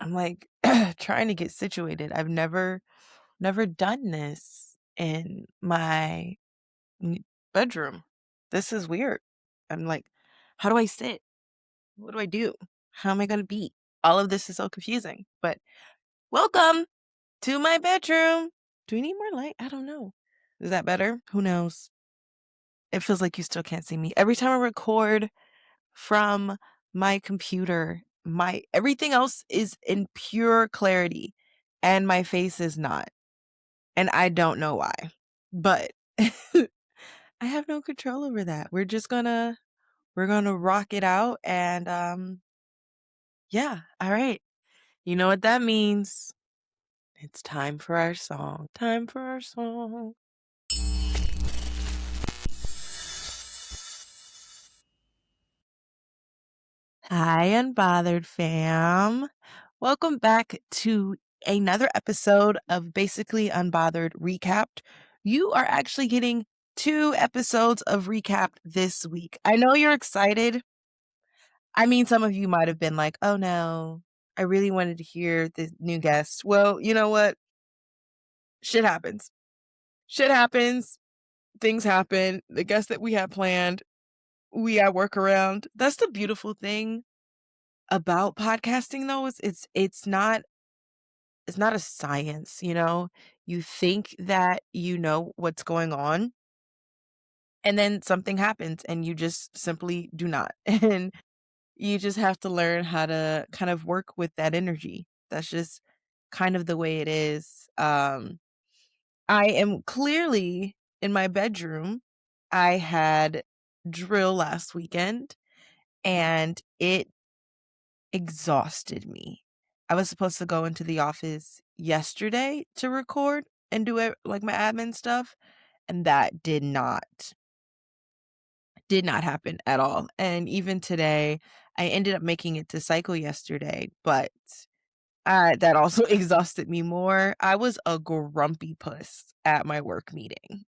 I'm like trying to get situated. I've never done this in my n- bedroom. This is weird. I'm like, how do I sit? What do I do? How am I going to be? All of this is so confusing. But welcome to my bedroom. Do we need more light? I don't know. Is that better? Who knows? It feels like you still can't see me. Every time I record from my computer, my everything else is in pure clarity and my face is not. And I don't know why. But I have no control over that. We're gonna rock it out and yeah, all right. You know what that means. It's time for our song. Time for our song. Hi, Unbothered fam. Welcome back to another episode of Basically Unbothered Recapped. You are actually getting 2 episodes of Recap this week. I know you're excited. I mean, some of you might have been like, oh no, I really wanted to hear the new guest. Well, you know what? Shit happens. Shit happens. Things happen. The guest that we had planned, we had work around. That's the beautiful thing about podcasting though, is it's not a science, you know? You think that you know what's going on, and then something happens and you just simply do not. And you just have to learn how to kind of work with that energy. That's just kind of the way it is. I am clearly in my bedroom. I had drill last weekend and it exhausted me. I was supposed to go into the office yesterday to record and do it like my admin stuff, and that did not happen at all. And even today, I ended up making it to cycle yesterday, but that also exhausted me more. I was a grumpy puss at my work meeting.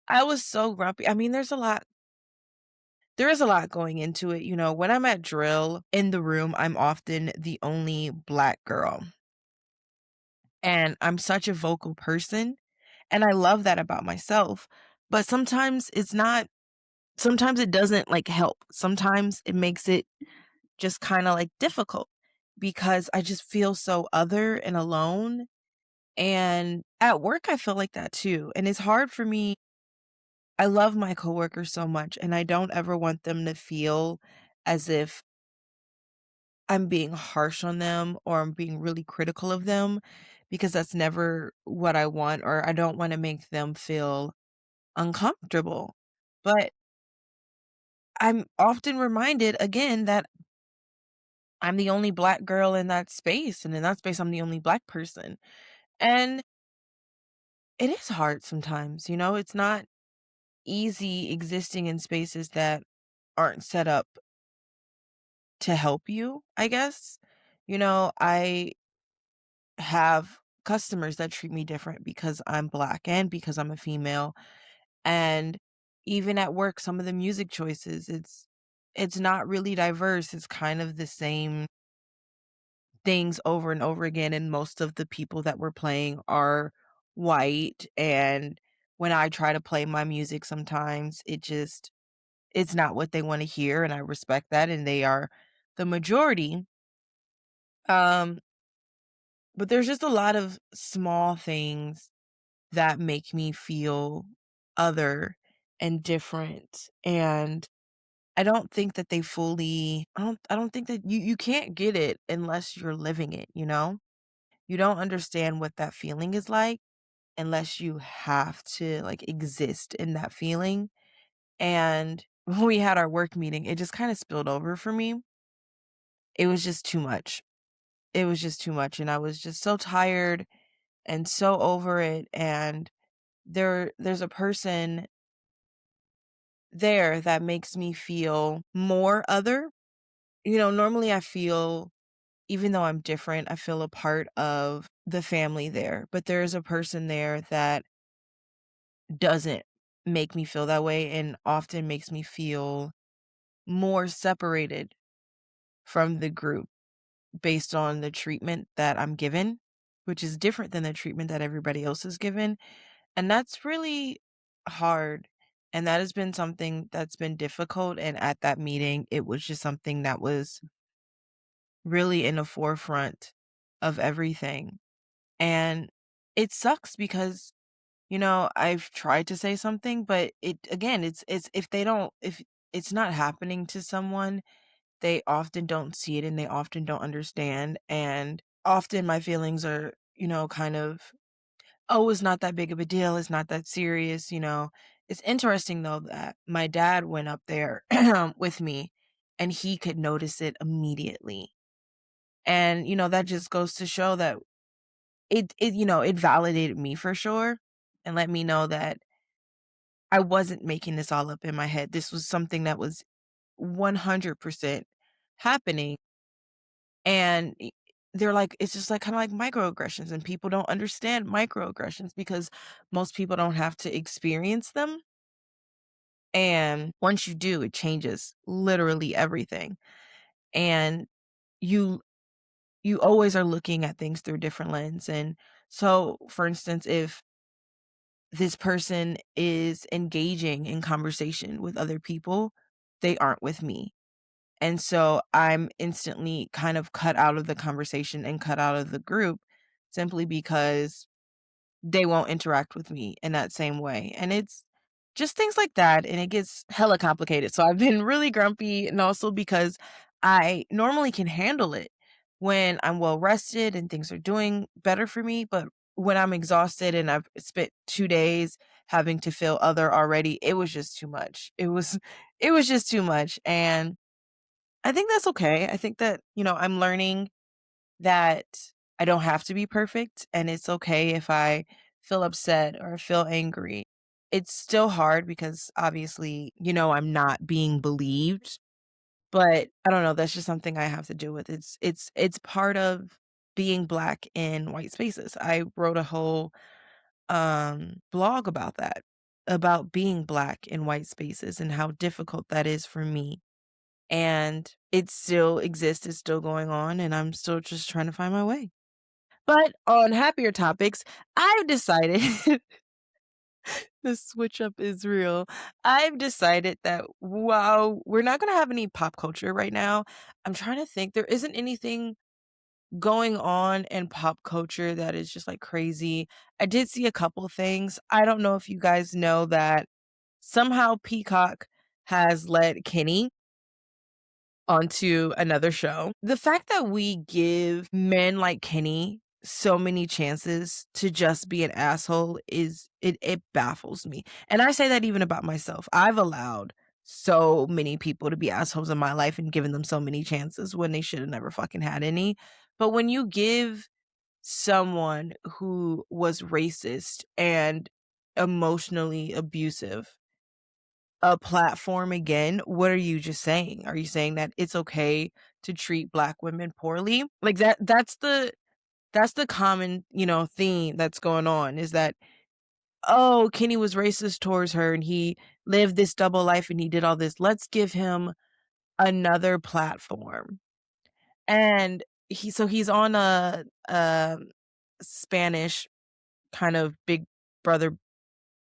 I was so grumpy. I mean, there is a lot going into it. You know, when I'm at drill in the room, I'm often the only Black girl. And I'm such a vocal person, and I love that about myself. But sometimes it doesn't like help. Sometimes it makes it just kind of like difficult because I just feel so other and alone. And at work, I feel like that too. And it's hard for me. I love my coworkers so much, and I don't ever want them to feel as if I'm being harsh on them or I'm being really critical of them because that's never what I want, or I don't want to make them feel uncomfortable. But I'm often reminded again that I'm the only Black girl in that space. And in that space, I'm the only Black person. And it is hard sometimes, you know, it's not easy existing in spaces that aren't set up to help you, I guess. You know, I have customers that treat me different because I'm Black and because I'm a female. And even at work, some of the music choices, it's not really diverse. It's kind of the same things over and over again. And most of the people that we're playing are white. And when I try to play my music sometimes, it's not what they want to hear. And I respect that. And they are the majority. Um, but there's just a lot of small things that make me feel other and different. And I don't think that you can't get it unless you're living it, you know? You don't understand what that feeling is like unless you have to like exist in that feeling. And when we had our work meeting, it just kind of spilled over for me. It was just too much. It was just too much. And I was just so tired and so over it. And there's a person there that makes me feel more other. You know, normally I feel, even though I'm different, I feel a part of the family there. But there is a person there that doesn't make me feel that way and often makes me feel more separated from the group based on the treatment that I'm given, which is different than the treatment that everybody else is given. And that's really hard. And that has been something that's been difficult. And at that meeting, it was just something that was really in the forefront of everything. And it sucks because, I've tried to say something, but it again, it's if they don't if it's not happening to someone, they often don't see it and they often don't understand. And often my feelings are, kind of, oh, it's not that big of a deal. It's not that serious. It's interesting though that my dad went up there with me and he could notice it immediately. And, that just goes to show that it validated me for sure and let me know that I wasn't making this all up in my head. This was something that was 100% happening. And they're like, it's just like kind of like microaggressions, and people don't understand microaggressions because most people don't have to experience them. And once you do, it changes literally everything. And you you always are looking at things through a different lens. And so, for instance, if this person is engaging in conversation with other people, they aren't with me. And so I'm instantly kind of cut out of the conversation and cut out of the group simply because they won't interact with me in that same way. And it's just things like that. And it gets hella complicated. So I've been really grumpy, and also because I normally can handle it when I'm well rested and things are doing better for me. But when I'm exhausted and I've spent 2 days having to feel other already, it was just too much. It was just too much. And I think that's okay. I think that, I'm learning that I don't have to be perfect, and it's okay if I feel upset or feel angry. It's still hard because obviously, I'm not being believed, but I don't know, that's just something I have to deal with. It's part of being black in white spaces. I wrote a whole blog about that, about being black in white spaces and how difficult that is for me. And it still exists, it's still going on, and I'm still just trying to find my way. But on happier topics, I've decided the switch up is real. I've decided that while we're not gonna have any pop culture right now, I'm trying to think, there isn't anything going on in pop culture that is just, like, crazy. I did see a couple things. I don't know if you guys know that somehow Peacock has let Kenny onto another show. The fact that we give men like Kenny so many chances to just be an asshole it baffles me. And I say that even about myself. I've allowed so many people to be assholes in my life and given them so many chances when they should have never fucking had any. But when you give someone who was racist and emotionally abusive a platform again, what are you just saying? Are you saying that it's okay to treat black women poorly? Like that's the common, theme that's going on, is that, oh, Kenny was racist towards her and he lived this double life and he did all this. Let's give him another platform. And he's on a Spanish kind of Big Brother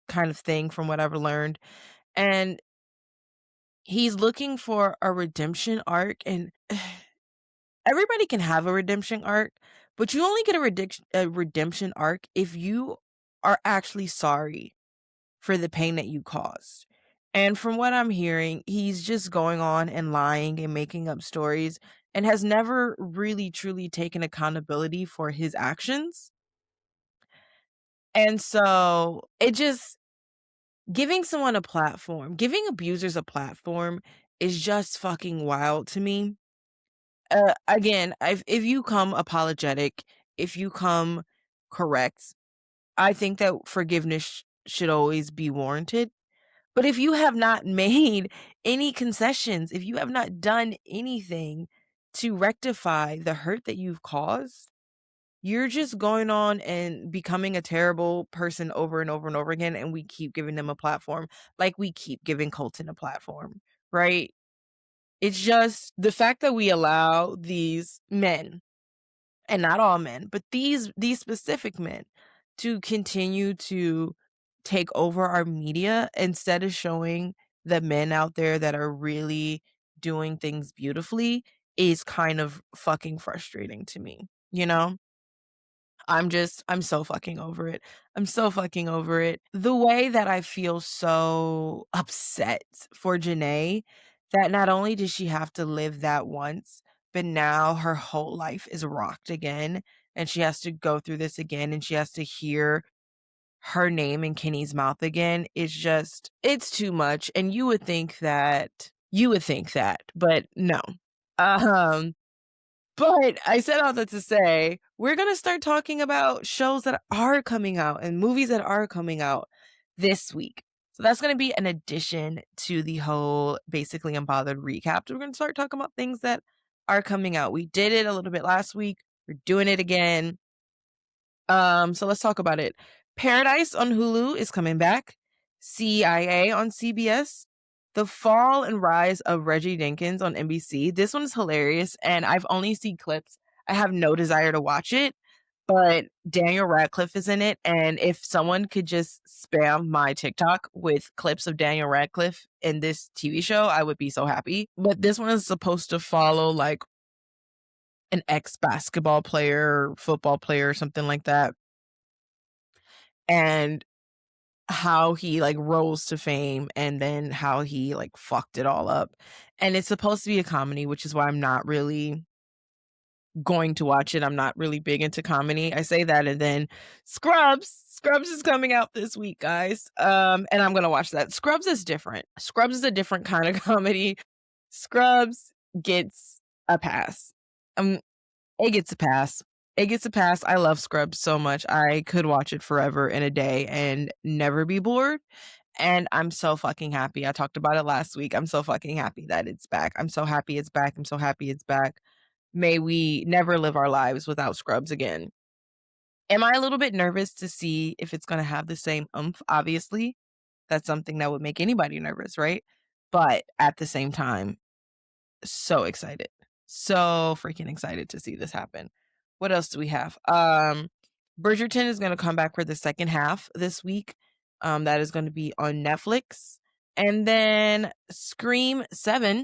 kind of thing from what I've learned. And he's looking for a redemption arc, and everybody can have a redemption arc, but you only get a redemption arc if you are actually sorry for the pain that you caused. And from what I'm hearing, he's just going on and lying and making up stories and has never really truly taken accountability for his actions. And so it just giving someone a platform, giving abusers a platform is just fucking wild to me. Again, if you come apologetic, if you come correct, I think that forgiveness should always be warranted. But if you have not made any concessions, if you have not done anything to rectify the hurt that you've caused, you're just going on and becoming a terrible person over and over and over again. And we keep giving them a platform, like we keep giving Colton a platform, right? It's just the fact that we allow these men, and not all men, but these specific men, to continue to take over our media instead of showing the men out there that are really doing things beautifully is kind of fucking frustrating to me, you know? I'm so fucking over it. I'm so fucking over it. The way that I feel so upset for Janae that not only does she have to live that once, but now her whole life is rocked again, and she has to go through this again, and she has to hear her name in Kenny's mouth again. It's too much, and you would think that, but no. Um but I said all that to say, we're gonna start talking about shows that are coming out and movies that are coming out this week. So that's gonna be an addition to the whole Basically Unbothered recap. We're gonna start talking about things that are coming out. We did it a little bit last week. We're doing it again. So let's talk about it. Paradise on Hulu is coming back. CIA on CBS. The Fall and Rise of Reggie Jenkins on NBC. This one's hilarious, and I've only seen clips. I have no desire to watch it, but Daniel Radcliffe is in it, and if someone could just spam my TikTok with clips of Daniel Radcliffe in this TV show, I would be so happy. But this one is supposed to follow like an ex-basketball player, football player, something like that, and how he like rose to fame and then how he like fucked it all up. And it's supposed to be a comedy, which is why I'm not really going to watch it. I'm not really big into comedy. I say that, and then Scrubs is coming out this week, guys. And I'm gonna watch that. Scrubs is different. Scrubs is a different kind of comedy. Scrubs gets a pass. It gets a pass. It gets a pass. I love Scrubs so much. I could watch it forever in a day and never be bored. And I'm so fucking happy. I talked about it last week. I'm so fucking happy that it's back. I'm so happy it's back. I'm so happy it's back. May we never live our lives without Scrubs again. Am I a little bit nervous to see if it's going to have the same oomph? Obviously, that's something that would make anybody nervous, right? But at the same time, so excited. So freaking excited to see this happen. What else do we have? Bridgerton is going to come back for the second half this week. That is going to be on Netflix. And then Scream 7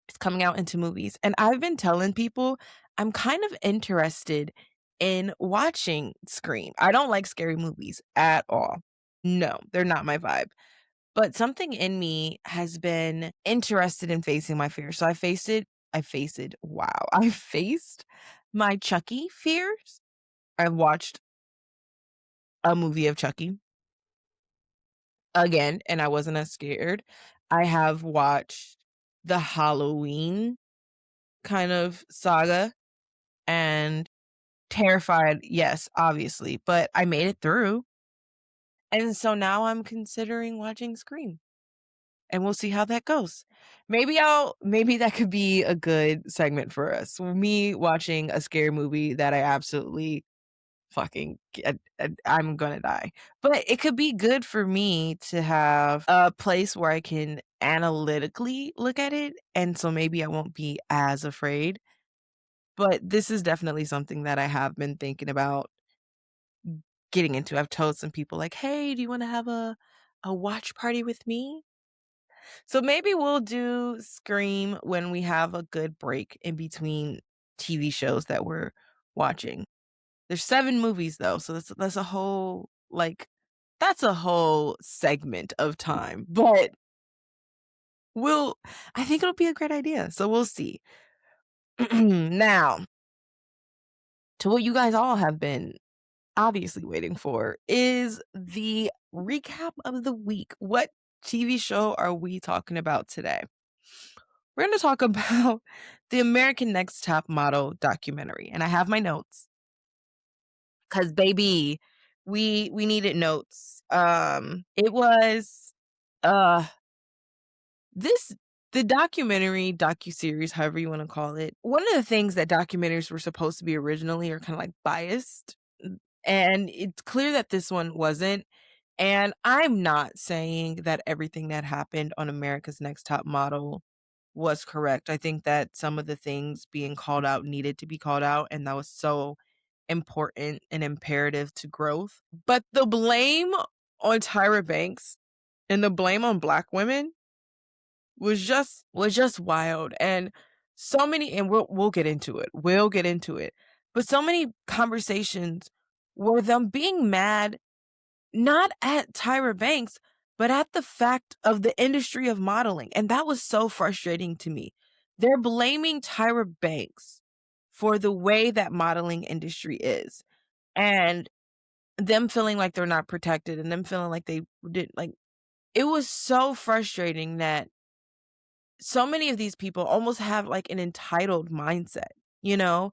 is coming out into movies. And I've been telling people I'm kind of interested in watching Scream. I don't like scary movies at all. No, they're not my vibe. But something in me has been interested in facing my fear. So I faced it. Wow. I faced my Chucky fears. I've watched a movie of Chucky again, and I wasn't as scared. I have watched the Halloween kind of saga and terrified, yes, obviously, but I made it through. And so now I'm considering watching Scream. And we'll see how that goes. Maybe that could be a good segment for us. Me watching a scary movie that I absolutely fucking I'm gonna die. But it could be good for me to have a place where I can analytically look at it, and so maybe I won't be as afraid. But this is definitely something that I have been thinking about getting into. I've told some people like, "Hey, do you wanna have a watch party with me?" So maybe we'll do Scream when we have a good break in between TV shows that we're watching. There's 7 movies though, so that's a whole that's a whole segment of time. But we'll I think it'll be a great idea. So we'll see. Now, to what you guys all have been obviously waiting for is the recap of the week. What TV show are we talking about today? We're going to talk about the American Next Top Model documentary. And I have my notes because, baby, we needed notes. It was uh this the documentary, docuseries, however you want to call it. One of the things that documentaries were supposed to be originally are kind of like biased. And it's clear that this one wasn't. And I'm not saying that everything that happened on America's Next Top Model was correct. I think that some of the things being called out needed to be called out, and that was so important and imperative to growth. But the blame on Tyra Banks and the blame on Black women was just wild. And so many, and we'll get into it. We'll get into it. But so many conversations were them being mad not at Tyra Banks, but at the fact of the industry of modeling. And that was so frustrating to me. They're blaming Tyra Banks for the way that modeling industry is, and them feeling like they're not protected, and them feeling like they did like it was so frustrating that so many of these people almost have like an entitled mindset, you know?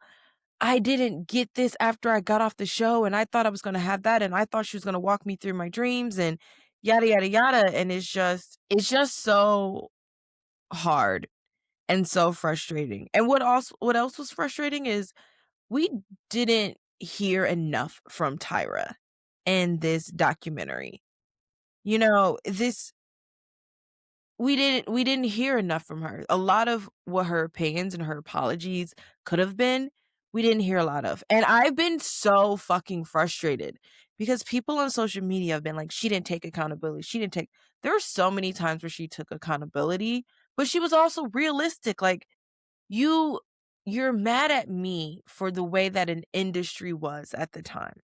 I didn't get this after I got off the show, and I thought I was gonna have that, and I thought she was gonna walk me through my dreams and yada yada yada. And it's just so hard and so frustrating. And what else was frustrating is we didn't hear enough from Tyra in this documentary. You know, this we didn't hear enough from her. A lot of what her opinions and her apologies could have been, we didn't hear a lot of. And I've been so fucking frustrated because people on social media have been like, she didn't take accountability. She didn't take There were so many times where she took accountability, but she was also realistic. Like, you you're mad at me for the way that an industry was at the time.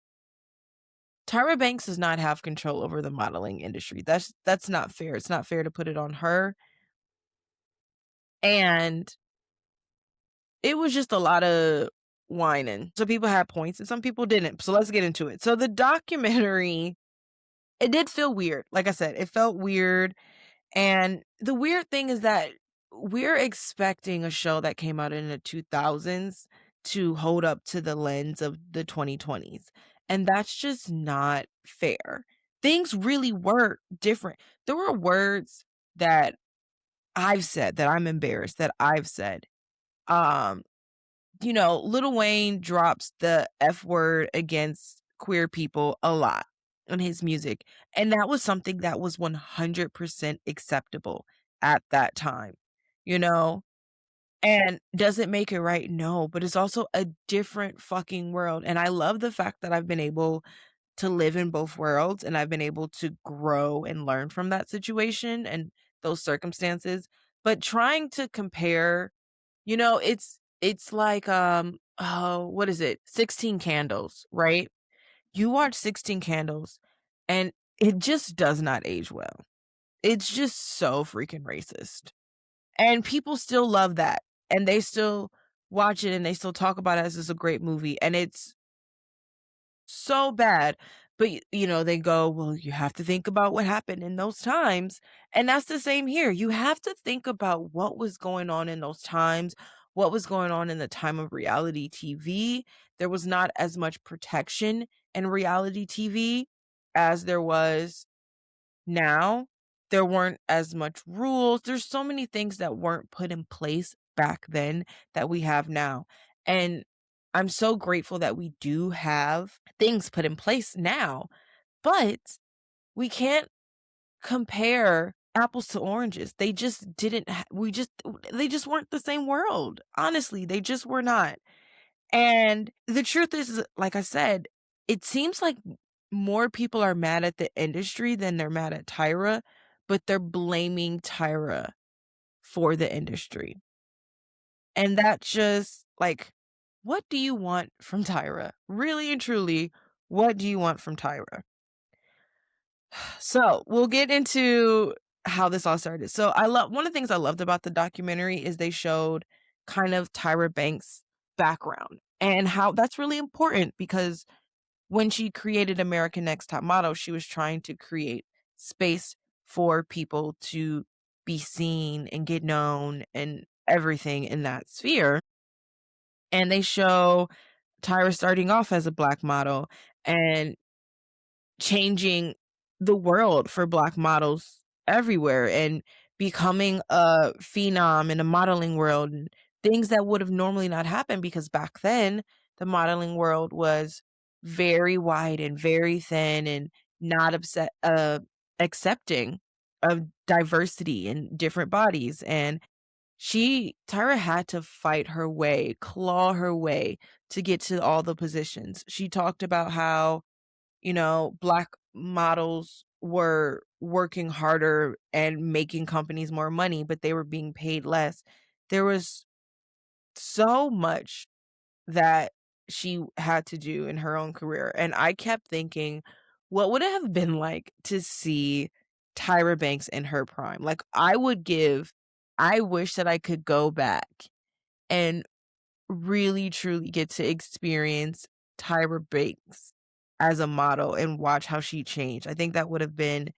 Tyra Banks does not have control over the modeling industry. That's not fair. It's not fair to put it on her. And it was just a lot of whining. Some people had points and some people didn't. So let's get into it. So the documentary, it did feel weird. Like I said, it felt weird. And the weird thing is that we're expecting a show that came out in the 2000s to hold up to the lens of the 2020s. And that's just not fair. Things really were different. There were words that I've said that I'm embarrassed that I've said. Um, Lil Wayne drops the F word against queer people a lot in his music. And that was something that was 100% acceptable at that time, you know? And does it make it right? No, but it's also a different fucking world. And I love the fact that I've been able to live in both worlds, and I've been able to grow and learn from that situation and those circumstances. But trying to compare, it's like, oh, what is it? 16 Candles, right? You watch 16 Candles and it just does not age well. It's just so freaking racist. And people still love that. And they still watch it and they still talk about it as it's a great movie. And it's so bad. But, they go, well, you have to think about what happened in those times. And that's the same here. You have to think about what was going on in those times, what was going on in the time of reality TV. There was not as much protection in reality TV as there was now. There weren't as much rules. There's so many things that weren't put in place back then that we have now. And I'm so grateful that we do have things put in place now, but we can't compare apples to oranges. They just didn't they just weren't the same world. Honestly, they just were not. And the truth is, like I said, it seems like more people are mad at the industry than they're mad at Tyra, but they're blaming Tyra for the industry. And that's just like, what do you want from Tyra? Really and truly, what do you want from Tyra? So we'll get into how this all started. So one of the things I loved about the documentary is they showed kind of Tyra Banks' background and how that's really important because when she created American Next Top Model, she was trying to create space for people to be seen and get known and everything in that sphere. And they show Tyra starting off as a Black model and changing the world for Black models everywhere and becoming a phenom in the modeling world and things that would have normally not happened because back then the modeling world was very wide and very thin and not accepting of diversity in different bodies. And Tyra had to fight her way, claw her way to get to all the positions. She talked about how, Black models were working harder and making companies more money, but they were being paid less. There was so much that she had to do in her own career, and I kept thinking, what would it have been like to see Tyra Banks in her prime? Like, I wish that I could go back and really truly get to experience Tyra Banks as a model and watch how she changed. I think that would have been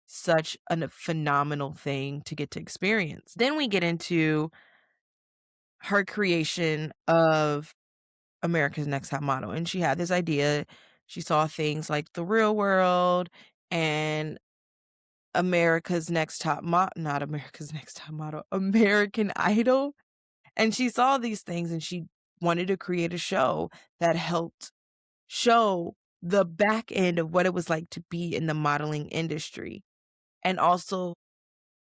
such a phenomenal thing to get to experience. Then we get into her creation of America's Next Top Model, and she had this idea. She saw things like The Real World and America's Next Top not America's Next Top Model, American Idol, and she saw these things and she wanted to create a show that helped show the back end of what it was like to be in the modeling industry, and also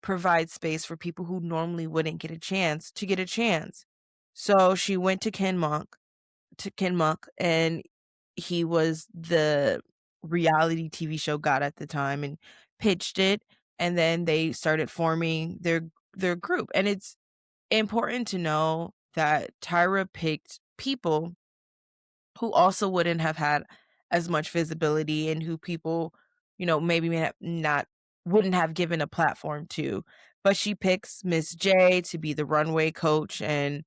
provide space for people who normally wouldn't get a chance to get a chance. So she went to Ken Monk, and he was the reality TV show god at the time, and pitched it, and then they started forming their group. And it's important to know that Tyra picked people who also wouldn't have had as much visibility, and who people, maybe may not wouldn't have given a platform to. But she picks Miss J to be the runway coach, and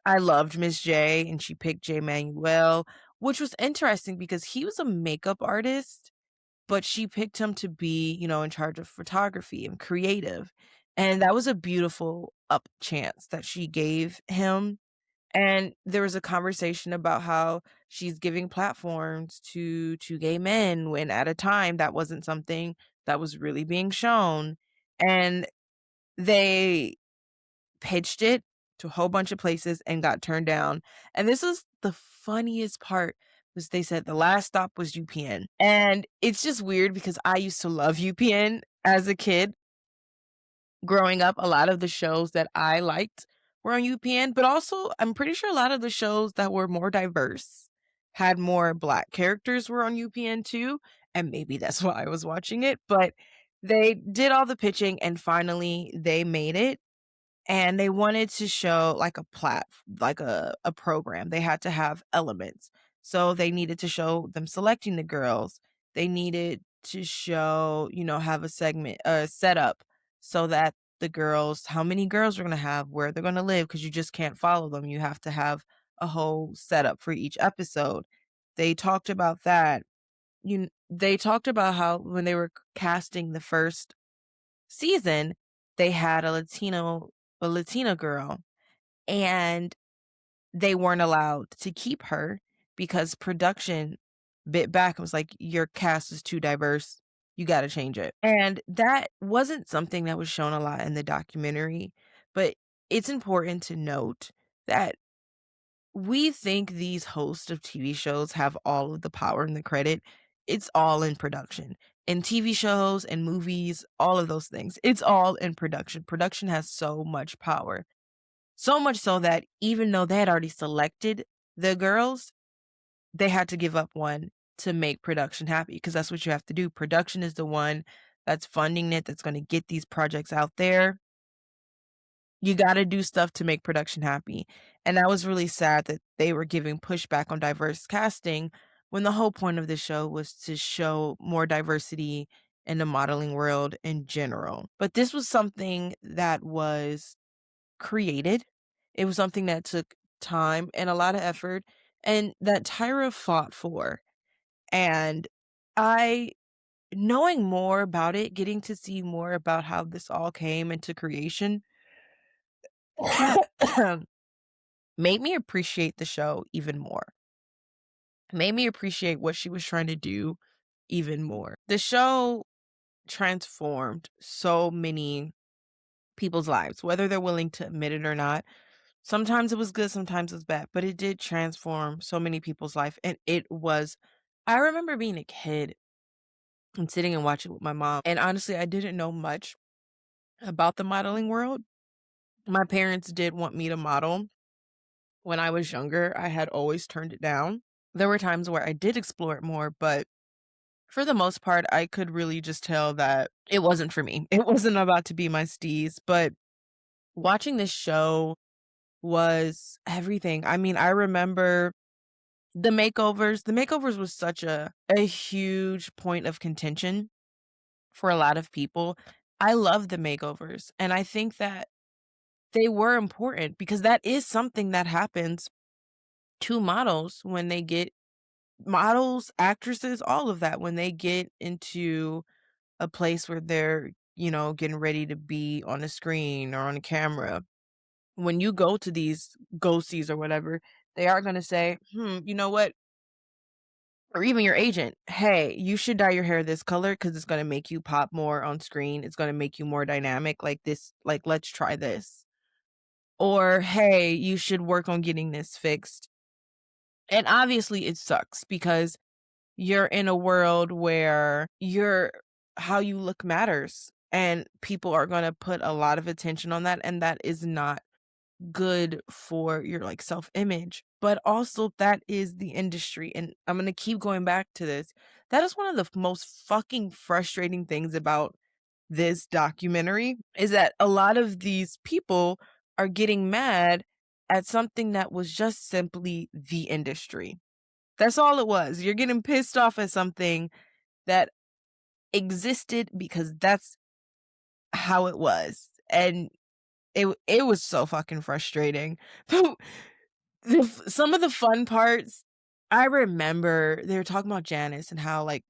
I loved Miss J, and she picked J Manuel, which was interesting because he was a makeup artist, but she picked him to be, in charge of photography and creative. And that was a beautiful up chance that she gave him. And there was a conversation about how she's giving platforms to gay men, when at a time that wasn't something that was really being shown. And they pitched it to a whole bunch of places and got turned down. And this was the funniest part, was they said the last stop was UPN. And it's just weird because I used to love UPN as a kid. Growing up, a lot of the shows that I liked were on UPN, but also I'm pretty sure a lot of the shows that were more diverse, had more Black characters, were on UPN too. And maybe that's why I was watching it. But they did all the pitching and finally they made it, and they wanted to show like a program. They had to have elements. So they needed to show them selecting the girls. They needed to show, have a segment, setup, so that the girls, how many girls we're going to have, where they're going to live, because you just can't follow them. You have to have a whole setup for each episode. They talked about that. They talked about how when they were casting the first season, they had a Latina girl, and they weren't allowed to keep her because production bit back and was like, "Your cast is too diverse. You gotta change it." And that wasn't something that was shown a lot in the documentary, but it's important to note that we think these hosts of TV shows have all of the power and the credit. It's all in production. In TV shows and movies, all of those things, it's all in production. Production has so much power. So much so that even though they had already selected the girls, they had to give up one to make production happy, because that's what you have to do. Production is the one that's funding it, that's going to get these projects out there. You gotta do stuff to make production happy, and that was really sad that they were giving pushback on diverse casting, when the whole point of the show was to show more diversity in the modeling world in general. But this was something that was created. It was something that took time and a lot of effort, and that Tyra fought for. And I knowing more about it, getting to see more about how this all came into creation made me appreciate the show even more. Made me appreciate what she was trying to do even more. The show transformed so many people's lives, whether they're willing to admit it or not. Sometimes it was good, sometimes it was bad, but it did transform so many people's life. And I remember being a kid and sitting and watching with my mom. And honestly, I didn't know much about the modeling world. My parents did want me to model when I was younger. I had always turned it down. There were times where I did explore it more, but for the most part, I could really just tell that it wasn't for me. It wasn't about to be my steez, but watching this show was everything. I mean, I remember the makeovers. The makeovers was such a huge point of contention for a lot of people. I love the makeovers, and I think that they were important because that is something that happens to models when they get models, actresses, all of that, when they get into a place where they're, getting ready to be on a screen or on a camera. When you go to these go-sees or whatever, they are gonna say, you know what? Or even your agent, "Hey, you should dye your hair this color because it's gonna make you pop more on screen. It's gonna make you more dynamic like this, like, let's try this." Or, "Hey, you should work on getting this fixed." And obviously it sucks because you're in a world where how you look matters, and people are gonna put a lot of attention on that, and that is not good for your, like, self-image, but also that is the industry, and I'm gonna keep going back to this. That is one of the most fucking frustrating things about this documentary, is that a lot of these people are getting mad at something that was just simply the industry. That's all it was. You're getting pissed off at something that existed because that's how it was, and it was so fucking frustrating. Some of the fun parts, I remember they were talking about Janice and how, like,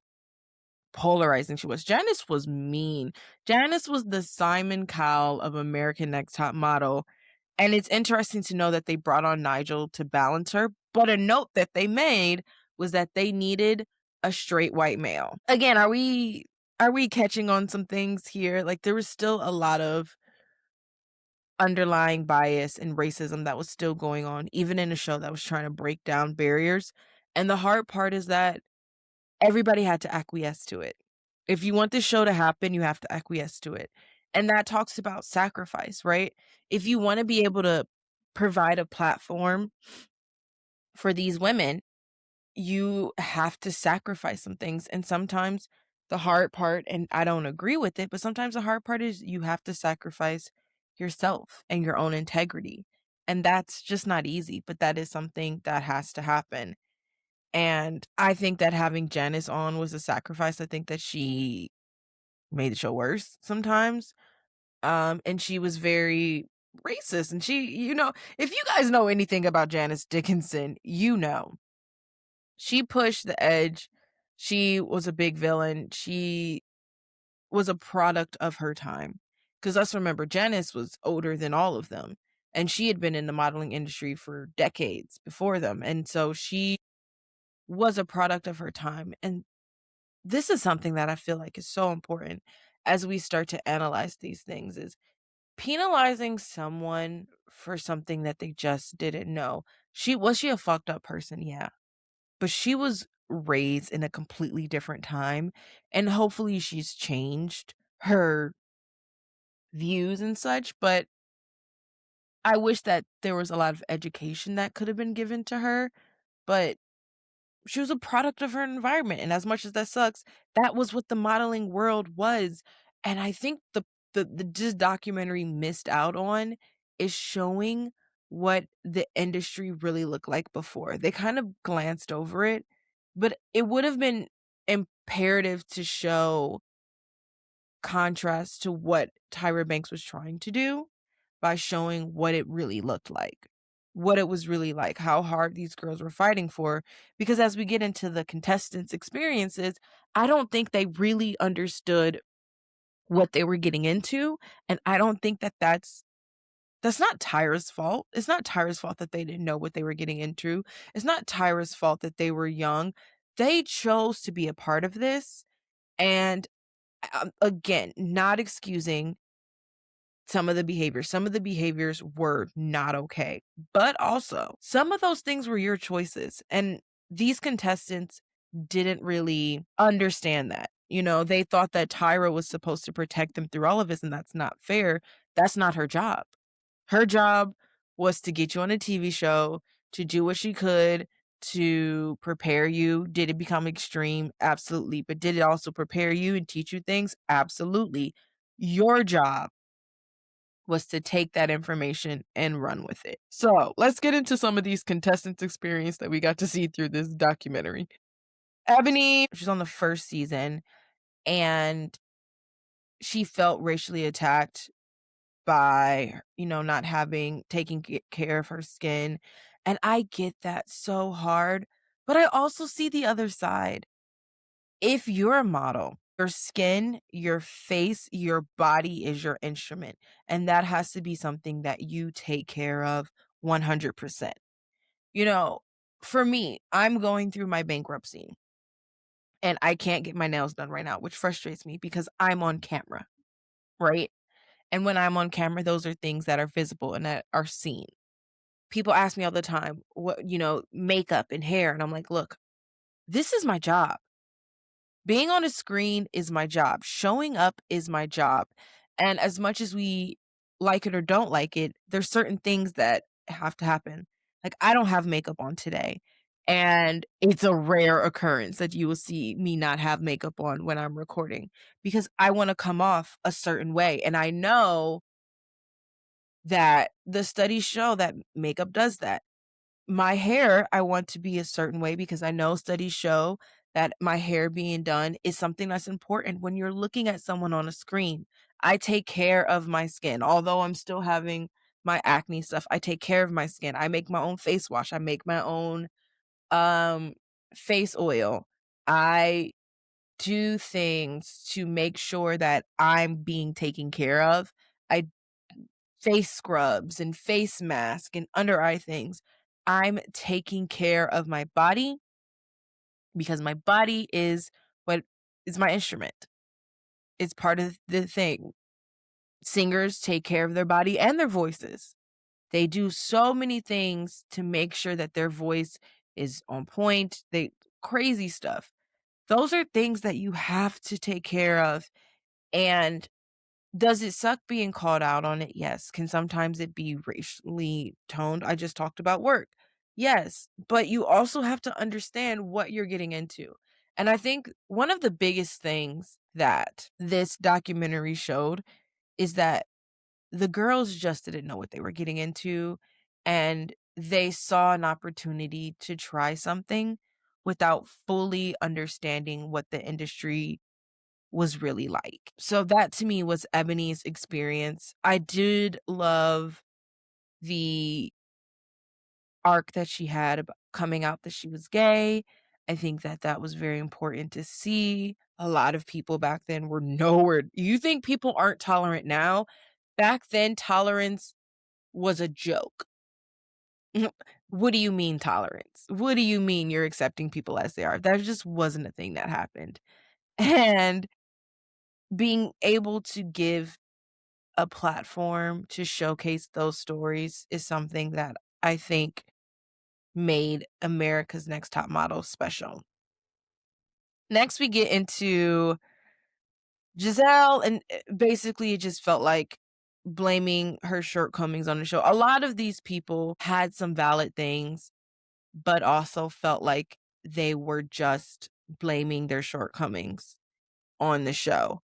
polarizing she was. Janice was mean. Janice was the Simon Cowell of American Next Top Model, and it's interesting to know that they brought on Nigel to balance her, but a note that they made was that they needed a straight white male. Again, are we catching on some things here? Like, there was still a lot of underlying bias and racism that was still going on, even in a show that was trying to break down barriers. And the hard part is that everybody had to acquiesce to it. If you want this show to happen, you have to acquiesce to it. And that talks about sacrifice, right? If you want to be able to provide a platform for these women, you have to sacrifice some things. And sometimes the hard part, and I don't agree with it, but sometimes the hard part is you have to sacrifice yourself and your own integrity. And that's just not easy, but that is something that has to happen. And I think that having Janice on was a sacrifice. I think that she made the show worse sometimes. And she was very racist. And if you guys know anything about Janice Dickinson, she pushed the edge. She was a big villain. She was a product of her time. Because let's remember, Janice was older than all of them. And she had been in the modeling industry for decades before them. And so she was a product of her time. And this is something that I feel like is so important as we start to analyze these things, is penalizing someone for something that they just didn't know. Was she a fucked up person? Yeah. But she was raised in a completely different time, and hopefully she's changed her views and such, but I wish that there was a lot of education that could have been given to her, but she was a product of her environment, and as much as that sucks, that was what the modeling world was, and I think this documentary missed out on is showing what the industry really looked like before. They kind of glanced over it, but it would have been imperative to show contrast to what Tyra Banks was trying to do by showing what it really looked like, what it was really like, how hard these girls were fighting for. Because as we get into the contestants' experiences, I don't think they really understood what they were getting into. And I don't think that that's not Tyra's fault. It's not Tyra's fault that they didn't know what they were getting into. It's not Tyra's fault that they were young. They chose to be a part of this. And again, not excusing some of the behaviors. Some of the behaviors were not okay. But also, some of those things were your choices. And these contestants didn't really understand that. They thought that Tyra was supposed to protect them through all of this, and that's not fair. That's not her job. Her job was to get you on a TV show, to do what she could to prepare you. Did it become extreme? Absolutely. But did it also prepare you and teach you things? Absolutely. Your job was to take that information and run with it. So let's get into some of these contestants' experience that we got to see through this documentary. Ebony, she's on the first season, and she felt racially attacked by, not taking care of her skin. And I get that so hard, but I also see the other side. If you're a model, your skin, your face, your body is your instrument. And that has to be something that you take care of 100%. You know, for me, I'm going through my bankruptcy and I can't get my nails done right now, which frustrates me because I'm on camera, right? And when I'm on camera, those are things that are visible and that are seen. People ask me all the time, makeup and hair. And I'm like, look, this is my job. Being on a screen is my job. Showing up is my job. And as much as we like it or don't like it, there's certain things that have to happen. Like, I don't have makeup on today. And it's a rare occurrence that you will see me not have makeup on when I'm recording because I want to come off a certain way. And I know that the studies show that makeup does that. My hair, I want to be a certain way because I know studies show that my hair being done is something that's important when you're looking at someone on a screen. I take care of my skin. Although I'm still having my acne stuff, I take care of my skin. I make my own face wash. I make my own um face oil. I do things to make sure that I'm being taken care of. I face scrubs and face mask and under eye things. I'm taking care of my body because my body is what is my instrument. It's part of the thing. Singers take care of their body and their voices. They do so many things to make sure that their voice is on point. They crazy stuff. Those are things that you have to take care of. And does it suck being called out on it? Yes. Can sometimes it be racially toned? I just talked about work. Yes, but you also have to understand what you're getting into. And I think one of the biggest things that this documentary showed is that the girls just didn't know what they were getting into, and they saw an opportunity to try something without fully understanding what the industry was really like. So that to me was Ebony's experience. I did love the arc that she had about coming out that she was gay. I think that that was very important to see. A lot of people back then were nowhere. You think people aren't tolerant now? Back then, tolerance was a joke. What do you mean tolerance? What do you mean you're accepting people as they are? That just wasn't a thing that happened. And being able to give a platform to showcase those stories is something that I think made America's Next Top Model special. Next, we get into Giselle, and basically, it just felt like blaming her shortcomings on the show. A lot of these people had some valid things, but also felt like they were just blaming their shortcomings on the show.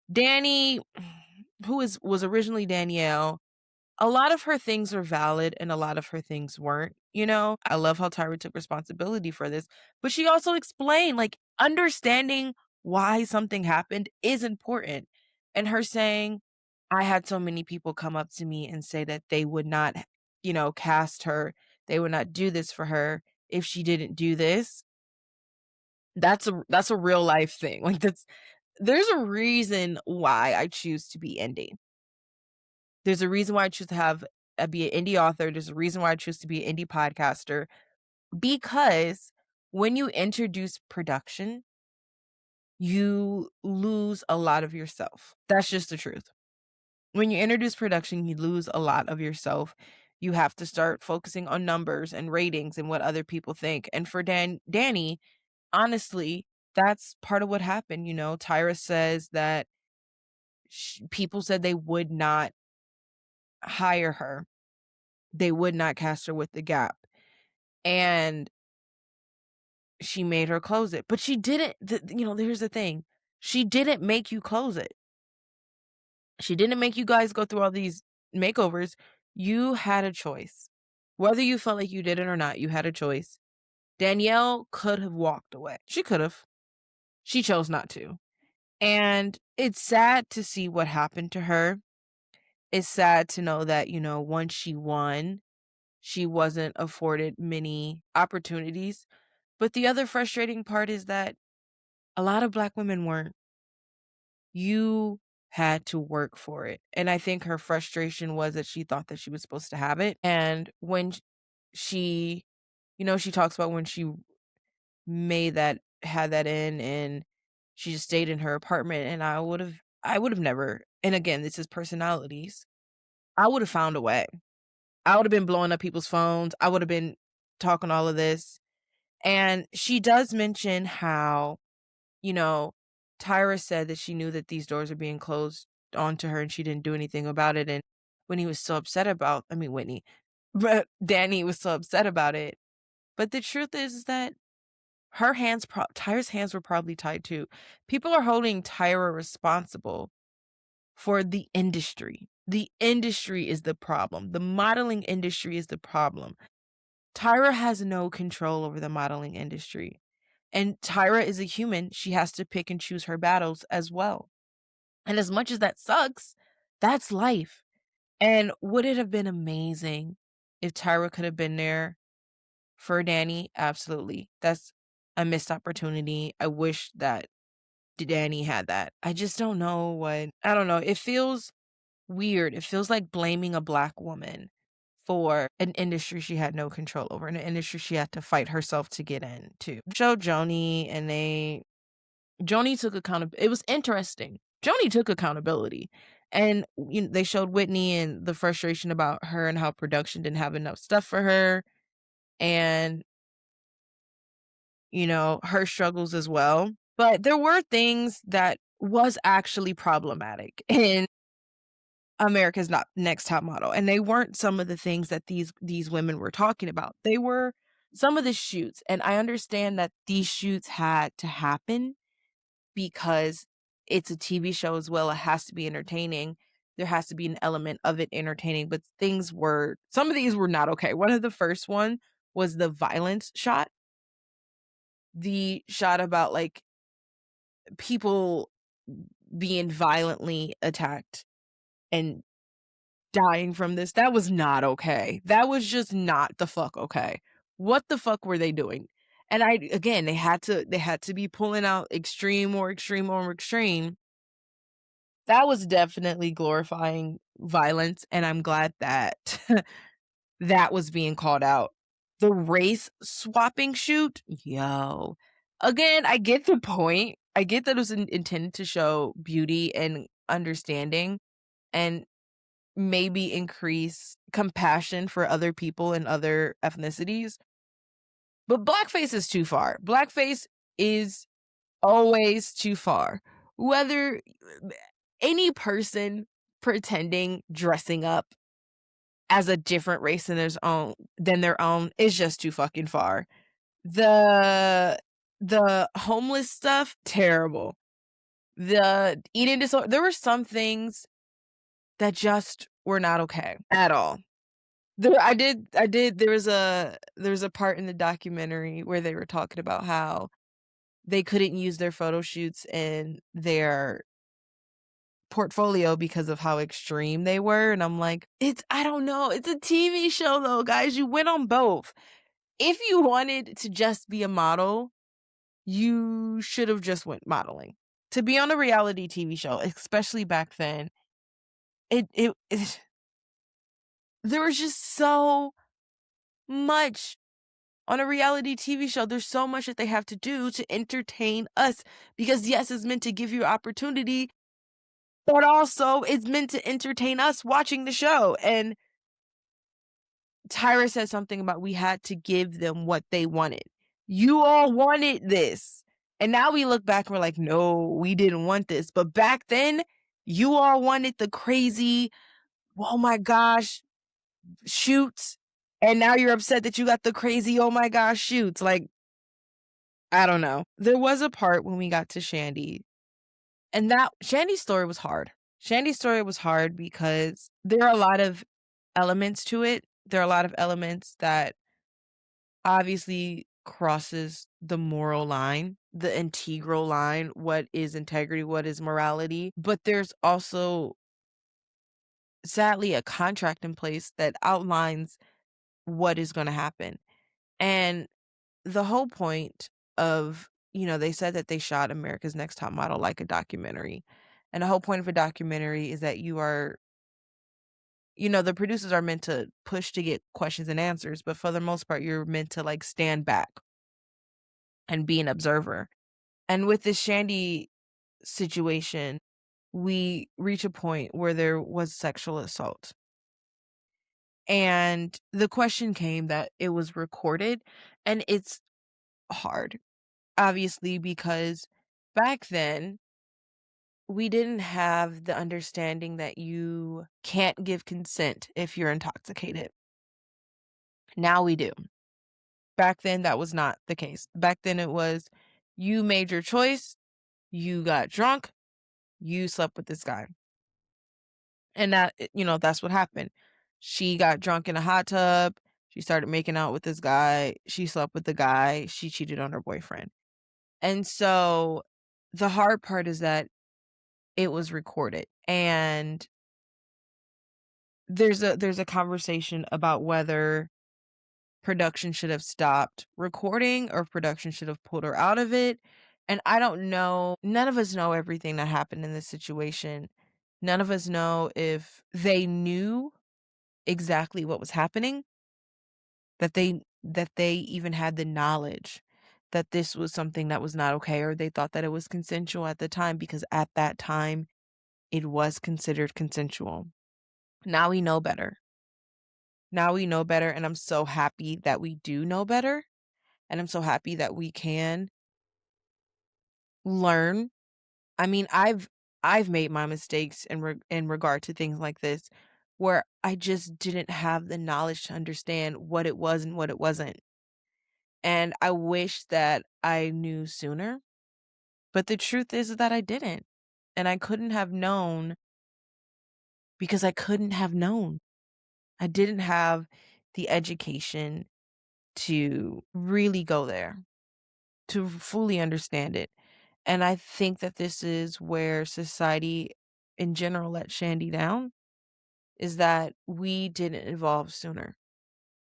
Danny, was originally Danielle, a lot of her things were valid and a lot of her things weren't, you know? I love how Tyra took responsibility for this, but she also explained, like, understanding why something happened is important. And her saying, I had so many people come up to me and say that they would not, cast her. They would not do this for her if she didn't do this. That's a real life thing. Like, there's a reason why I choose to be indie. There's a reason why I choose to be an indie author. There's a reason why I choose to be an indie podcaster, because when you introduce production, you lose a lot of yourself. That's just the truth. When you introduce production, you lose a lot of yourself. You have to start focusing on numbers and ratings and what other people think. And for Danny, honestly, that's part of what happened. Tyra says that people said they would not hire her. They would not cast her with the Gap, and she made her close it. But she didn't, here's the thing. She didn't make you close it. She didn't make you guys go through all these makeovers. You had a choice. Whether you felt like you did it or not, you had a choice. Danielle could have walked away. She could have. She chose not to. And it's sad to see what happened to her. It's sad to know that, once she won, she wasn't afforded many opportunities. But the other frustrating part is that a lot of Black women weren't. You had to work for it. And I think her frustration was that she thought that she was supposed to have it. And when she, she talks about when she had that in, and she just stayed in her apartment, and I would have never, and again, this is personalities. I would have found a way. I would have been blowing up people's phones. I would have been talking all of this. And she does mention how, Tyra said that she knew that these doors are being closed onto her and she didn't do anything about it. And when he was so upset about, but Danny was so upset about it. But the truth is that Tyra's hands were probably tied too. People are holding Tyra responsible for the industry. The industry is the problem. The modeling industry is the problem. Tyra has no control over the modeling industry. And Tyra is a human. She has to pick and choose her battles as well. And as much as that sucks, that's life. And would it have been amazing if Tyra could have been there for Danny? Absolutely. That's a missed opportunity. I wish that Danny had that. I just don't know I don't know. It feels weird. It feels like blaming a Black woman for an industry she had no control over, and an industry she had to fight herself to get into. Showed Joni, and Joni took accountability. It was interesting. Joni took accountability. And they showed Whitney and the frustration about her and how production didn't have enough stuff for her. And, her struggles as well. But there were things that was actually problematic in America's Next Top Model. And they weren't some of the things that these women were talking about. They were some of the shoots. And I understand that these shoots had to happen because it's a TV show as well. It has to be entertaining. There has to be an element of it entertaining. But some of these were not okay. One of the first one was the violence shot. The shot about like people being violently attacked and dying from this. That was not okay. That was just not the fuck okay. What the fuck were they doing? And they had to be pulling out extreme or extreme or extreme. That was definitely glorifying violence, and I'm glad that that was being called out. The race swapping shoot, yo. Again, I get the point. I get that it was intended to show beauty and understanding and maybe increase compassion for other people and other ethnicities. But blackface is too far. Blackface is always too far. Whether any person dressing up as a different race than their own is just too fucking far. The homeless stuff, terrible. The eating disorder, there were some things that just were not okay at all. There was a part in the documentary where they were talking about how they couldn't use their photo shoots in their portfolio because of how extreme they were. And I'm like, I don't know. It's a TV show though, guys. You went on both. If you wanted to just be a model, you should have just went modeling. To be on a reality TV show, especially back then, there was just so much on a reality TV show. There's so much that they have to do to entertain us because yes, it's meant to give you opportunity, but also it's meant to entertain us watching the show. And Tyra said something about we had to give them what they wanted. You all wanted this. And now we look back and we're like, no, we didn't want this. But back then, you all wanted the crazy oh my gosh, shoots. And now you're upset that you got the crazy, oh my gosh, shoots. Like, I don't know. There was a part when we got to Shandi, and that Shandy's story was hard. Shandy's story was hard because there are a lot of elements to it. There are a lot of elements that obviously crosses the moral line, the integral line. What is integrity? What is morality? But there's also, sadly, a contract in place that outlines what is going to happen. And the whole point of, they said that they shot America's Next Top Model like a documentary. And the whole point of a documentary is that the producers are meant to push to get questions and answers, but for the most part, you're meant to like stand back and be an observer. And with this Shandy situation, we reach a point where there was sexual assault. And the question came that it was recorded, and it's hard, obviously, because back then we didn't have the understanding that you can't give consent if you're intoxicated. Now we do. Back then, that was not the case. Back then, it was you made your choice, you got drunk, you slept with this guy. And that's what happened. She got drunk in a hot tub. She started making out with this guy. She slept with the guy. She cheated on her boyfriend. And so the hard part is that it was recorded. And there's a conversation about whether production should have stopped recording or if production should have pulled her out of it. And I don't know. None of us know everything that happened in this situation. None of us know if they knew exactly what was happening, that they even had the knowledge that this was something that was not okay, or they thought that it was consensual at the time, because at that time it was considered consensual. Now we know better. Now we know better, and I'm so happy that we do know better, and I'm so happy that we can learn. I mean, I've made my mistakes in regard to things like this, where I just didn't have the knowledge to understand what it was and what it wasn't. And I wish that I knew sooner, but the truth is that I didn't. And I couldn't have known because I couldn't have known. I didn't have the education to really go there, to fully understand it. And I think that this is where society in general let Shandy down, is that we didn't evolve sooner.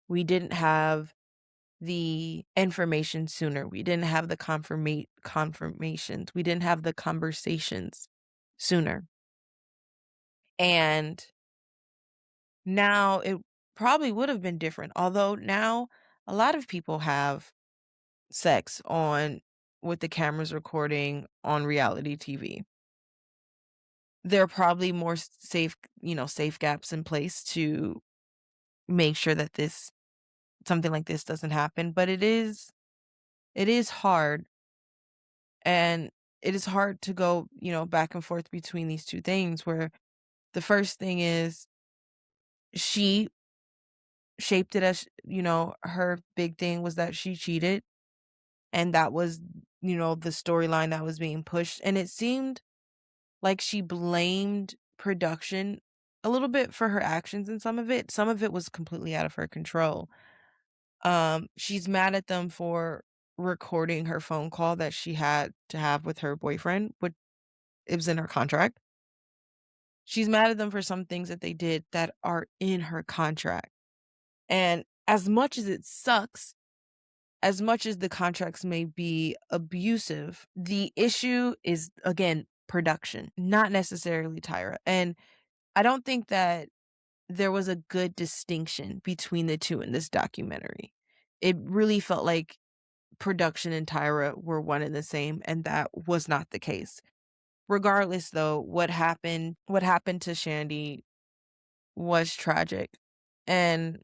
We didn't have the information sooner. We didn't have the confirmations. We didn't have the conversations sooner. And now it probably would have been different. Although now a lot of people have sex on with the cameras recording on reality TV. There are probably more safe gaps in place to make sure that something like this doesn't happen, but it is hard, and it is hard to go, back and forth between these two things, where the first thing is she shaped it as, her big thing was that she cheated, and that was, the storyline that was being pushed, and it seemed like she blamed production a little bit for her actions, and some of it was completely out of her control. She's mad at them for recording her phone call that she had to have with her boyfriend, which it was in her contract. She's mad at them for some things that they did that are in her contract. And as much as it sucks, as much as the contracts may be abusive, the issue is, again, production, not necessarily Tyra. And I don't think that there was a good distinction between the two in this documentary. It really felt like production and Tyra were one and the same, and that was not the case. Regardless, though, what happened to Shandy was tragic. And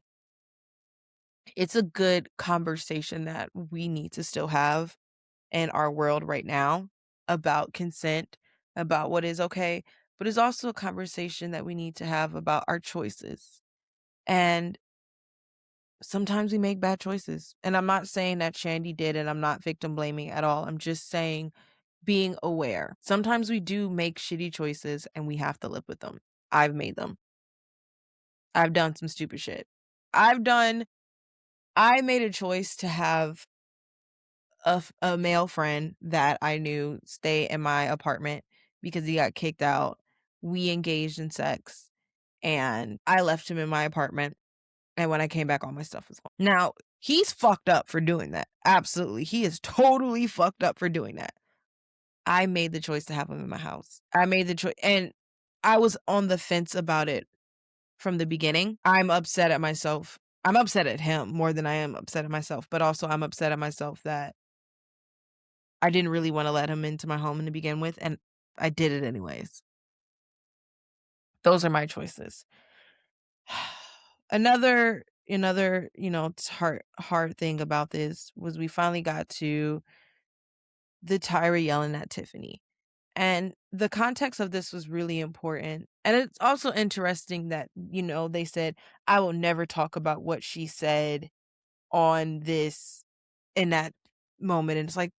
it's a good conversation that we need to still have in our world right now about consent, about what is okay. but it's also a conversation that we need to have about our choices. And sometimes we make bad choices. And I'm not saying that Shandi did, and I'm not victim blaming at all. I'm just saying being aware. Sometimes we do make shitty choices and we have to live with them. I've made them. I've done some stupid shit. I made a choice to have a male friend that I knew stay in my apartment because he got kicked out. We engaged in sex and I left him in my apartment. And when I came back, all my stuff was gone. Now, he's fucked up for doing that. Absolutely. He is totally fucked up for doing that. I made the choice to have him in my house. I made the choice, and I was on the fence about it from the beginning. I'm upset at myself. I'm upset at him more than I am upset at myself, but also I'm upset at myself that I didn't really want to let him into my home to begin with, and I did it anyways. Those are my choices. Another, hard thing about this was we finally got to the Tyra yelling at Tiffany. And the context of this was really important. And it's also interesting that, they said, I will never talk about what she said on this in that moment. And it's like,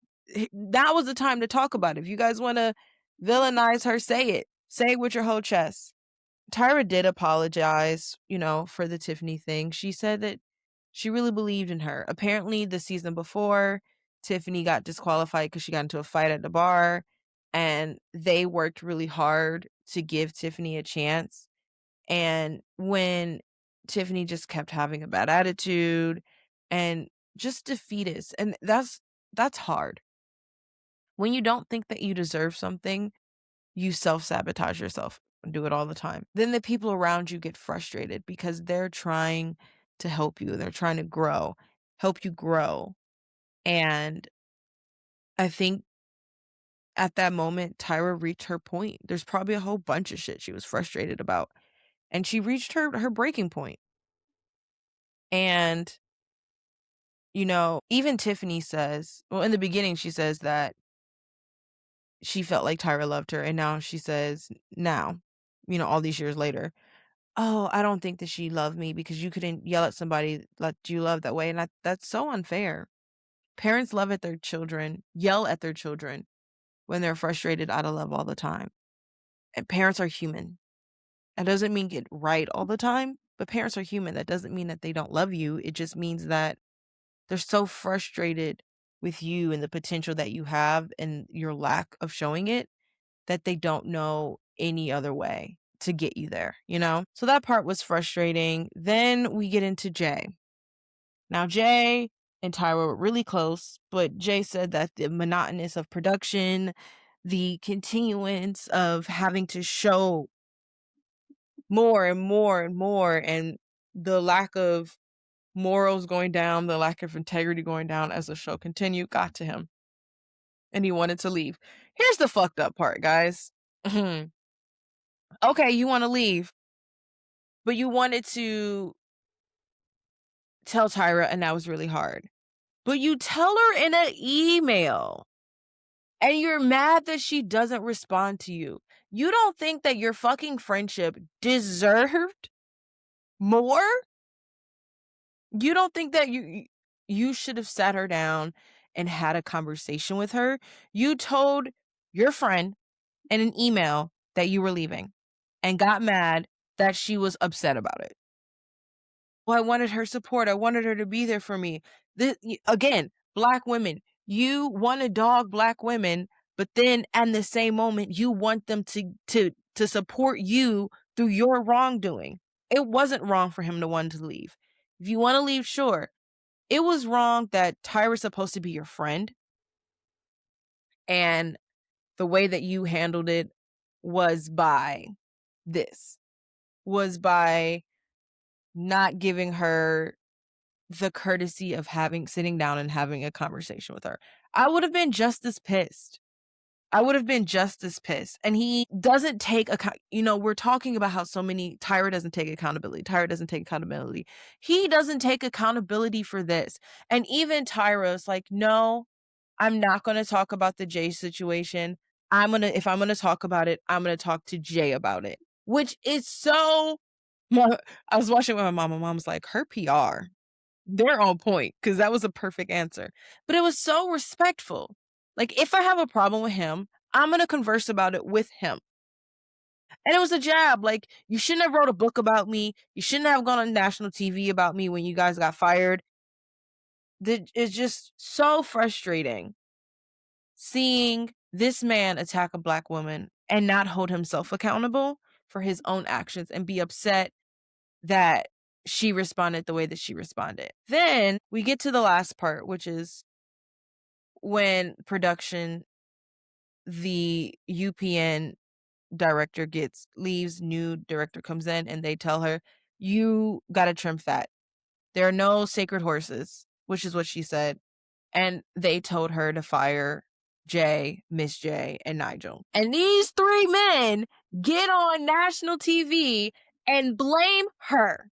that was the time to talk about it. If you guys want to villainize her, say it. Say it with your whole chest. Tyra did apologize, for the Tiffany thing. She said that she really believed in her. Apparently, the season before, Tiffany got disqualified because she got into a fight at the bar, and they worked really hard to give Tiffany a chance. And when Tiffany just kept having a bad attitude and just defeatist, and that's hard. When you don't think that you deserve something, you self-sabotage yourself and do it all the time. Then the people around you get frustrated because they're trying to help you. They're trying to help you grow. And I think at that moment, Tyra reached her point. There's probably a whole bunch of shit she was frustrated about. And she reached her breaking point. And, even Tiffany says, well, in the beginning, she says that she felt like Tyra loved her. And now she says, all these years later, oh, I don't think that she loved me because you couldn't yell at somebody that you love that way. And that's so unfair. Parents yell at their children when they're frustrated out of love all the time. And parents are human. That doesn't mean get right all the time, but parents are human. That doesn't mean that they don't love you. It just means that they're so frustrated with you and the potential that you have and your lack of showing it that they don't know any other way to get you there, So that part was frustrating. Then we get into Jay. Now, Jay and Tyra were really close, but Jay said that the monotonous of production, the continuance of having to show more and more and more, and the lack of morals going down, the lack of integrity going down as the show continued, got to him. And he wanted to leave. Here's the fucked up part, guys. Okay, you want to leave, but you wanted to tell Tyra, and that was really hard. But you tell her in an email, and you're mad that she doesn't respond to you. You don't think that your fucking friendship deserved more? You don't think that you should have sat her down and had a conversation with her? You told your friend in an email that you were leaving and got mad that she was upset about it. Well, I wanted her support. I wanted her to be there for me. Again, Black women, you want to dog Black women, but then at the same moment, you want them to support you through your wrongdoing. It wasn't wrong for him to want to leave. If you want to leave, sure. It was wrong that Tyra's supposed to be your friend, and the way that you handled it was by not giving her the courtesy of sitting down and having a conversation with her. I would have been just as pissed. And he doesn't take we're talking about how Tyra doesn't take accountability. He doesn't take accountability for this. And even Tyra's like, no, I'm not going to talk about the Jay situation. if I'm gonna talk about it, I'm gonna talk to Jay about it, which is so my I was watching with my mom. My mom was like, "Her PR, they're on point because that was a perfect answer." But it was so respectful. Like, if I have a problem with him, I'm gonna converse about it with him. And it was a jab. Like, you shouldn't have wrote a book about me. You shouldn't have gone on national TV about me when you guys got fired. It's just so frustrating seeing this man attack a Black woman and not hold himself accountable for his own actions and be upset that she responded the way that she responded. Then we get to the last part, which is when production, the UPN director leaves, new director comes in, and they tell her, "You gotta trim fat. There are no sacred horses," which is what she said. And they told her to fire Jay, Miss J, and Nigel. And these three men get on national TV and blame her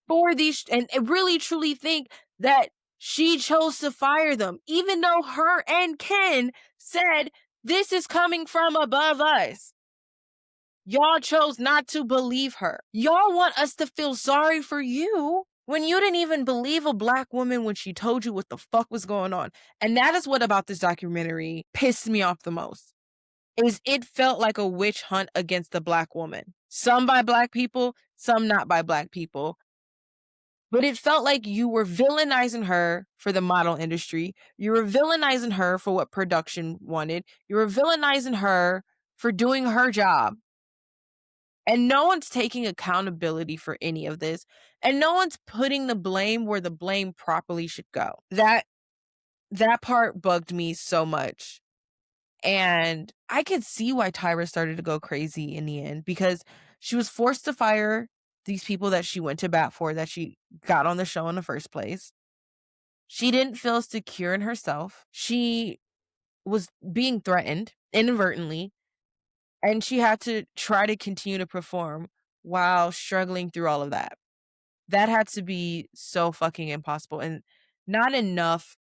for these and really truly think that she chose to fire them, even though her and Ken said, "This is coming from above us." Y'all chose not to believe her. Y'all want us to feel sorry for you when you didn't even believe a Black woman when she told you what the fuck was going on. And that is what about this documentary pissed me off the most. Is it felt like a witch hunt against the Black woman. Some by Black people, some not by Black people. But it felt like you were villainizing her for the model industry. You were villainizing her for what production wanted. You were villainizing her for doing her job. And no one's taking accountability for any of this. And no one's putting the blame where the blame properly should go. That part bugged me so much. And I could see why Tyra started to go crazy in the end, because she was forced to fire these people that she went to bat for, that she got on the show in the first place. She didn't feel secure in herself. She was being threatened inadvertently, and she had to try to continue to perform while struggling through all of that. That had to be so fucking impossible, and not enough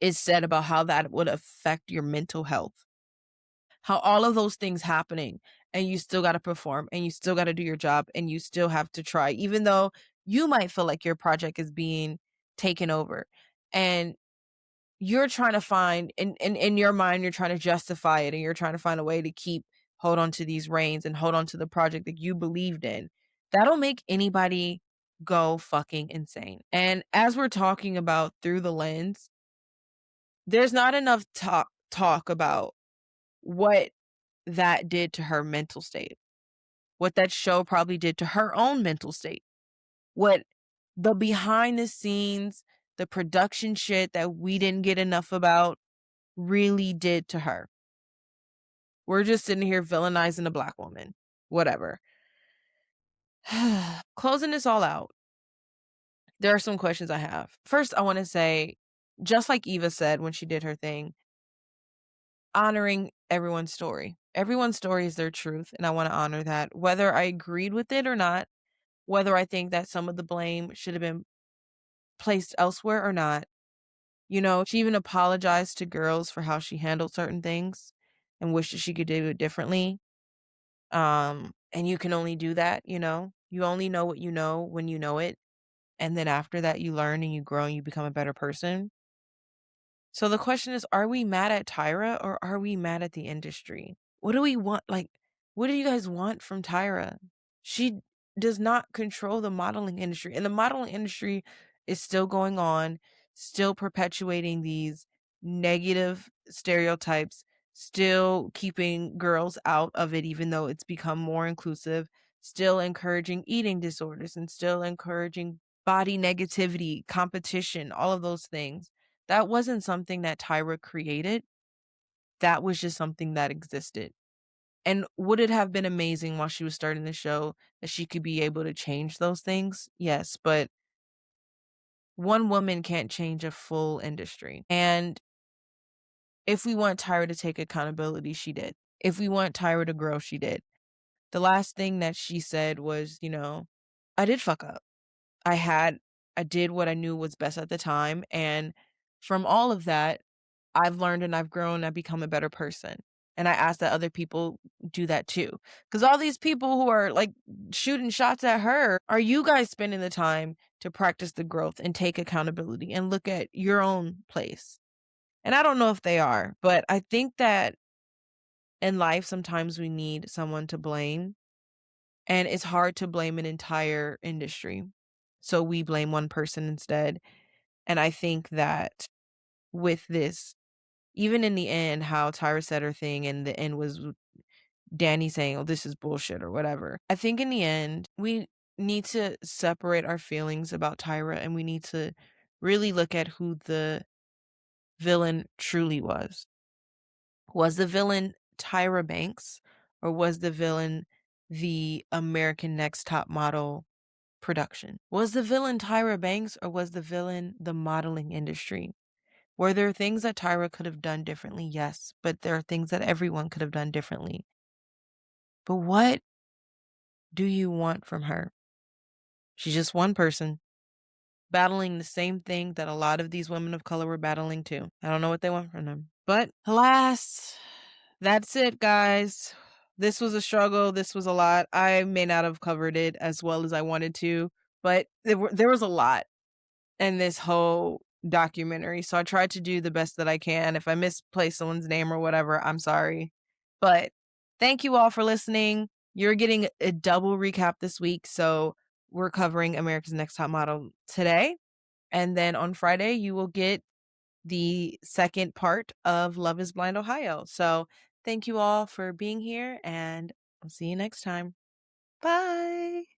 is said about how that would affect your mental health. How all of those things happening, and you still gotta perform, and you still gotta do your job, and you still have to try, even though you might feel like your project is being taken over. And you're trying to find in your mind, you're trying to justify it, and you're trying to find a way to hold on to these reins and hold on to the project that you believed in. That'll make anybody go fucking insane. And as we're talking about through the lens, there's not enough talk about what that did to her mental state, what that show probably did to her own mental state, what the behind the scenes, the production shit that we didn't get enough about really did to her. We're just sitting here villainizing a Black woman. Whatever. Closing this all out, there are some questions I have. First, I want to say, just like Eva said when she did her thing, honoring everyone's story. Everyone's story is their truth, and I want to honor that. Whether I agreed with it or not, whether I think that some of the blame should have been placed elsewhere or not. She even apologized to girls for how she handled certain things and wished that she could do it differently. And you can only do that, You only know what you know when you know it. And then after that, you learn and you grow and you become a better person. So the question is, are we mad at Tyra or are we mad at the industry? What do we want? Like, what do you guys want from Tyra? She does not control the modeling industry. And the modeling industry is still going on, still perpetuating these negative stereotypes, still keeping girls out of it, even though it's become more inclusive, still encouraging eating disorders, and still encouraging body negativity, competition, all of those things. That wasn't something that Tyra created. That was just something that existed. And would it have been amazing while she was starting the show that she could be able to change those things? Yes, but one woman can't change a full industry. And if we want Tyra to take accountability, she did. If we want Tyra to grow, she did. The last thing that she said was, I did fuck up. I did what I knew was best at the time. And from all of that, I've learned and I've grown, I've become a better person. And I ask that other people do that too. Because all these people who are like shooting shots at her, are you guys spending the time to practice the growth and take accountability and look at your own place? And I don't know if they are, but I think that in life, sometimes we need someone to blame. And it's hard to blame an entire industry. So we blame one person instead. And I think that with this, even in the end, how Tyra said her thing and the end was Danny saying, "Oh, this is bullshit," or whatever. I think in the end, we need to separate our feelings about Tyra and we need to really look at who the villain truly was. Was the villain Tyra Banks or was the villain the American Next Top Model production? Was the villain Tyra Banks or was the villain the modeling industry? Were there things that Tyra could have done differently? Yes, but there are things that everyone could have done differently. But what do you want from her? She's just one person battling the same thing that a lot of these women of color were battling too. I don't know what they want from them. But alas, that's it, guys. This was a struggle. This was a lot. I may not have covered it as well as I wanted to, but there was a lot in this whole documentary. So I tried to do the best that I can. If I misplaced someone's name or whatever, I'm sorry. But thank you all for listening. You're getting a double recap this week. So we're covering America's Next Top Model today. And then on Friday, you will get the second part of Love is Blind Ohio. So thank you all for being here and I'll see you next time. Bye.